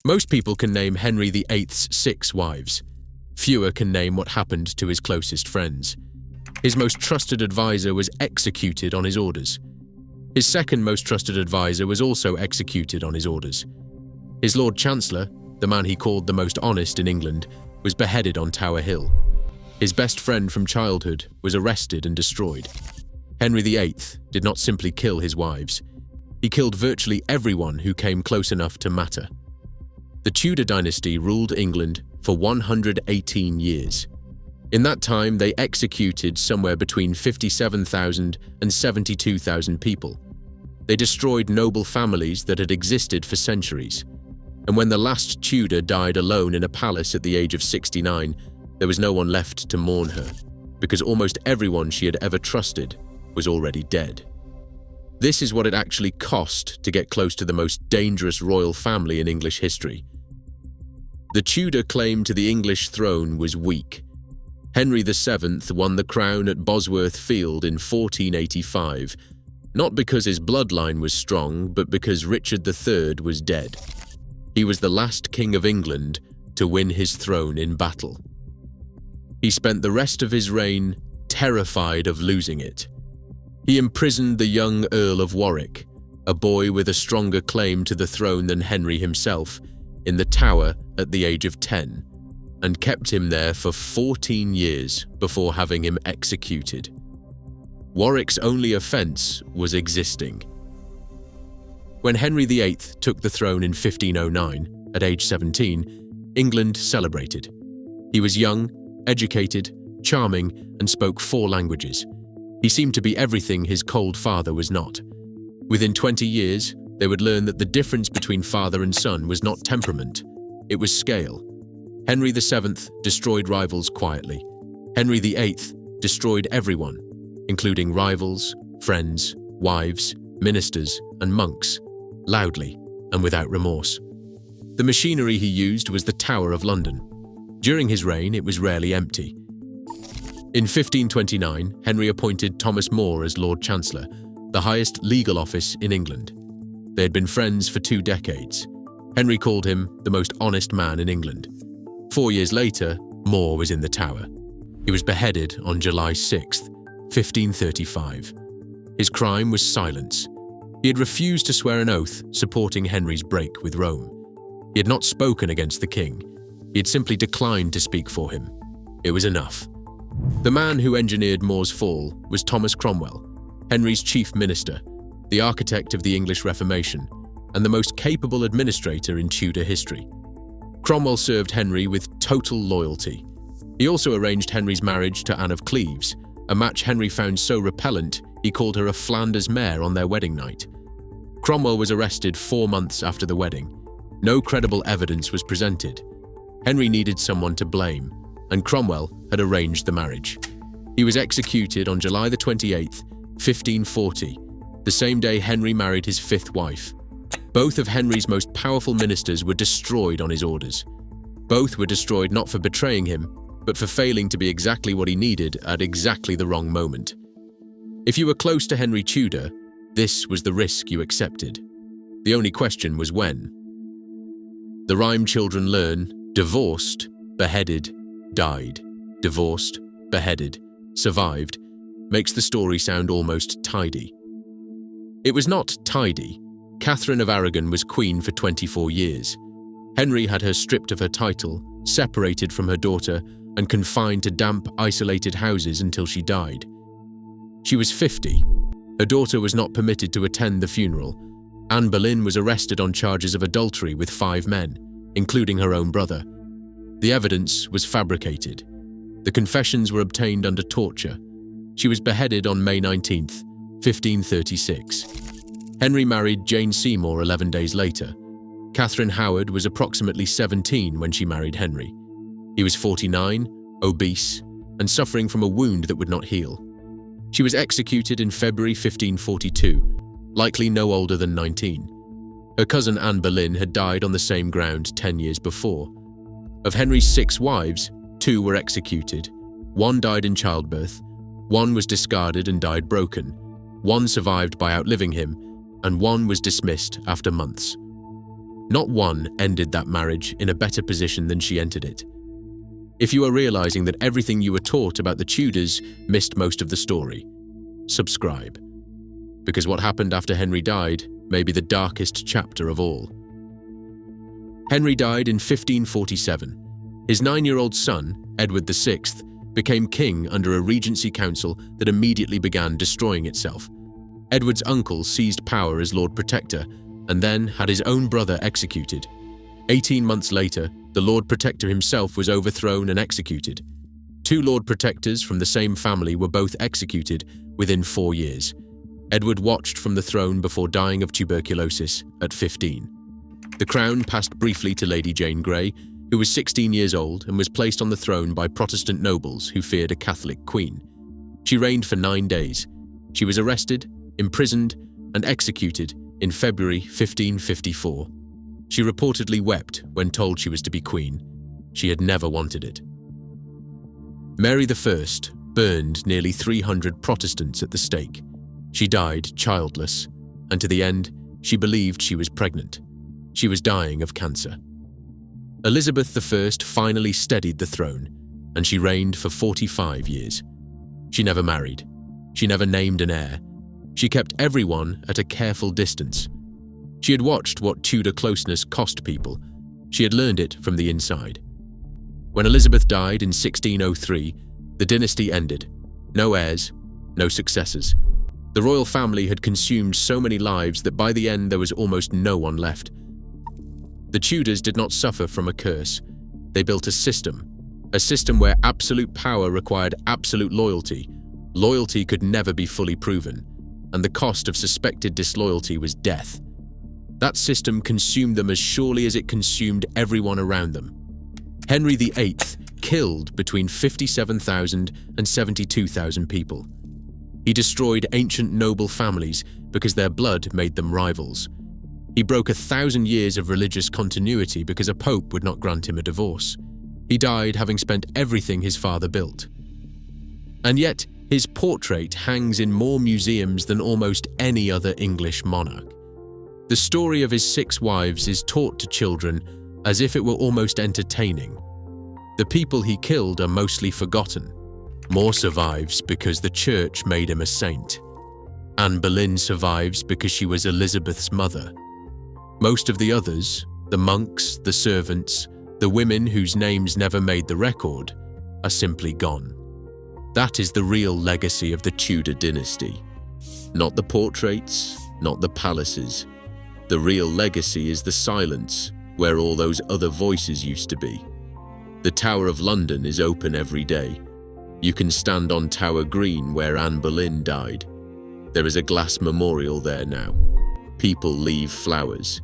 Most people can name Henry VIII's 6 wives. Fewer can name what happened to his closest friends. His most trusted advisor was executed on his orders. His second most trusted advisor was also executed on his orders. His Lord Chancellor, the man he called the most honest in England, was beheaded on Tower Hill. His best friend from childhood was arrested and destroyed. Henry VIII did not simply kill his wives. He killed virtually everyone who came close enough to matter. The Tudor dynasty ruled England for 118 years. In that time, they executed somewhere between 57,000 and 72,000 people. They destroyed noble families that had existed for centuries. And when the last Tudor died alone in a palace at the age of 69, there was no one left to mourn her, because almost everyone she had ever trusted was already dead. This is what it actually cost to get close to the most dangerous royal family in English history. The Tudor claim to the English throne was weak. Henry VII won the crown at Bosworth Field in 1485, not because his bloodline was strong, but because Richard III was dead. He was the last king of England to win his throne in battle. He spent the rest of his reign terrified of losing it. He imprisoned the young Earl of Warwick, a boy with a stronger claim to the throne than Henry himself, in the Tower at the age of 10, and kept him there for 14 years before having him executed. Warwick's only offense was existing. When Henry VIII took the throne in 1509, at age 17, England celebrated. He was young, educated, charming, and spoke 4 languages. He seemed to be everything his cold father was not. Within 20 years, they would learn that the difference between father and son was not temperament, it was scale. Henry VII destroyed rivals quietly. Henry VIII destroyed everyone, including rivals, friends, wives, ministers, and monks, loudly and without remorse. The machinery he used was the Tower of London. During his reign, it was rarely empty. In 1529, Henry appointed Thomas More as Lord Chancellor, the highest legal office in England. They had been friends for 2 decades. Henry called him the most honest man in England. 4 years later, More was in the Tower. He was beheaded on July 6, 1535. His crime was silence. He had refused to swear an oath supporting Henry's break with Rome. He had not spoken against the king. He had simply declined to speak for him. It was enough. The man who engineered More's fall was Thomas Cromwell, Henry's chief minister, the architect of the English Reformation, and the most capable administrator in Tudor history. Cromwell served Henry with total loyalty. He also arranged Henry's marriage to Anne of Cleves, a match Henry found so repellent he called her a Flanders mare on their wedding night. Cromwell was arrested 4 months after the wedding. No credible evidence was presented. Henry needed someone to blame, and Cromwell had arranged the marriage. He was executed on July 28, 1540, the same day Henry married his 5th wife. Both of Henry's most powerful ministers were destroyed on his orders. Both were destroyed not for betraying him, but for failing to be exactly what he needed at exactly the wrong moment. If you were close to Henry Tudor, this was the risk you accepted. The only question was when. The rhyme children learn: divorced, beheaded, died, divorced, beheaded, survived, makes the story sound almost tidy. It was not tidy. Catherine of Aragon was queen for 24 years. Henry had her stripped of her title, separated from her daughter, and confined to damp, isolated houses until she died. She was 50. Her daughter was not permitted to attend the funeral. Anne Boleyn was arrested on charges of adultery with 5 men, including her own brother. The evidence was fabricated. The confessions were obtained under torture. She was beheaded on May 19, 1536. Henry married Jane Seymour 11 days later. Catherine Howard was approximately 17 when she married Henry. He was 49, obese, and suffering from a wound that would not heal. She was executed in February 1542, likely no older than 19. Her cousin Anne Boleyn had died on the same ground 10 years before. Of Henry's 6 wives, 2 were executed. 1 died in childbirth, 1 was discarded and died broken, 1 survived by outliving him, and 1 was dismissed after months. Not one ended that marriage in a better position than she entered it. If you are realizing that everything you were taught about the Tudors missed most of the story, subscribe. Because what happened after Henry died may be the darkest chapter of all. Henry died in 1547. His 9-year-old son, Edward VI, became king under a regency council that immediately began destroying itself. Edward's uncle seized power as Lord Protector and then had his own brother executed. 18 months later, the Lord Protector himself was overthrown and executed. 2 Lord Protectors from the same family were both executed within 4 years. Edward watched from the throne before dying of tuberculosis at 15. The crown passed briefly to Lady Jane Grey, who was 16 years old and was placed on the throne by Protestant nobles who feared a Catholic queen. She reigned for 9 days. She was arrested, imprisoned, and executed in February 1554. She reportedly wept when told she was to be queen. She had never wanted it. Mary I burned nearly 300 Protestants at the stake. She died childless, and to the end, she believed she was pregnant. She was dying of cancer. Elizabeth I finally steadied the throne, and she reigned for 45 years. She never married. She never named an heir. She kept everyone at a careful distance. She had watched what Tudor closeness cost people. She had learned it from the inside. When Elizabeth died in 1603, the dynasty ended. No heirs, no successors. The royal family had consumed so many lives that by the end there was almost no one left. The Tudors did not suffer from a curse. They built a system where absolute power required absolute loyalty. Loyalty could never be fully proven, and the cost of suspected disloyalty was death. That system consumed them as surely as it consumed everyone around them. Henry VIII killed between 57,000 and 72,000 people. He destroyed ancient noble families because their blood made them rivals. He broke 1,000 years of religious continuity because a pope would not grant him a divorce. He died having spent everything his father built. And yet, his portrait hangs in more museums than almost any other English monarch. The story of his 6 wives is taught to children as if it were almost entertaining. The people he killed are mostly forgotten. More survives because the church made him a saint. Anne Boleyn survives because she was Elizabeth's mother. Most of the others, the monks, the servants, the women whose names never made the record, are simply gone. That is the real legacy of the Tudor dynasty. Not the portraits, not the palaces. The real legacy is the silence, where all those other voices used to be. The Tower of London is open every day. You can stand on Tower Green where Anne Boleyn died. There is a glass memorial there now. People leave flowers.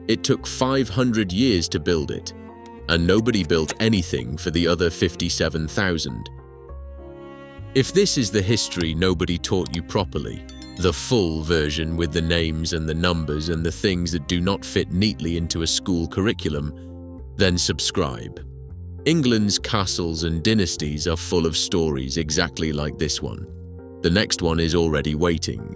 It took 500 years to build it, and nobody built anything for the other 57,000. If this is the history nobody taught you properly, the full version with the names and the numbers and the things that do not fit neatly into a school curriculum, then subscribe. England's castles and dynasties are full of stories exactly like this one. The next one is already waiting.